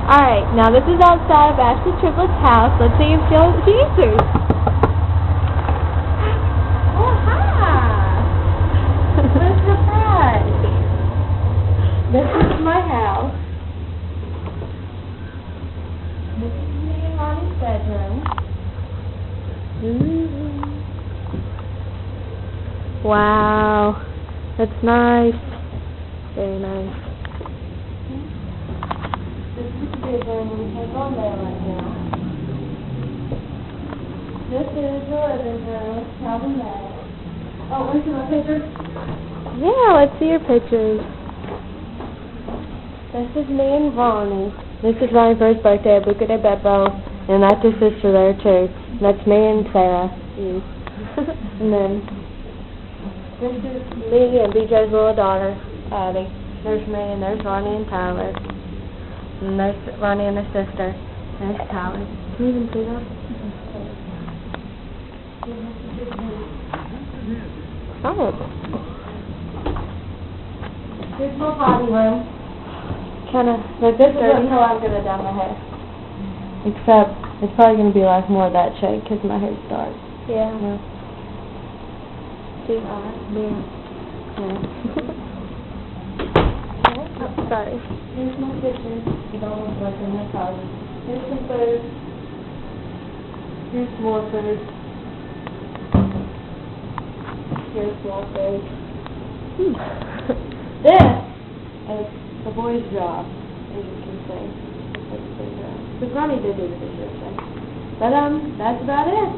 Alright, now this is outside of Ashley Triplett's house. Let's see if she answers. Oh, hi! What a surprise! This is my house. This is me and Ronnie's bedroom. Wow, that's nice. Very nice. This is the bedroom we have on there right now. This is the living room. Tell them that. Oh, want to see my pictures? Yeah, let's see your pictures. This is me and Ronnie. This is Ronnie for his birthday at Buca de Beppo, and that's his sister there too. That's me and Sarah. And then this is me and BJ's little daughter, Abby. There's me, and there's Ronnie and Tyler. And there's Ronnie and his sister. There's Tyler. Can you even see that? Oh. Here's my potty room. Kind of like this This is dirty. how I'm going to dye my hair. Except it's probably going to be like more of that shade because my hair's dark. Yeah. Yeah. See? Yeah. Oh, sorry. Here's my kitchen. You don't want to look in this house. Here's some food. Here's more food. Here's more food. This is the boy's job, as you can see. That's the job. Because Ronnie did do the description. But, that's about it.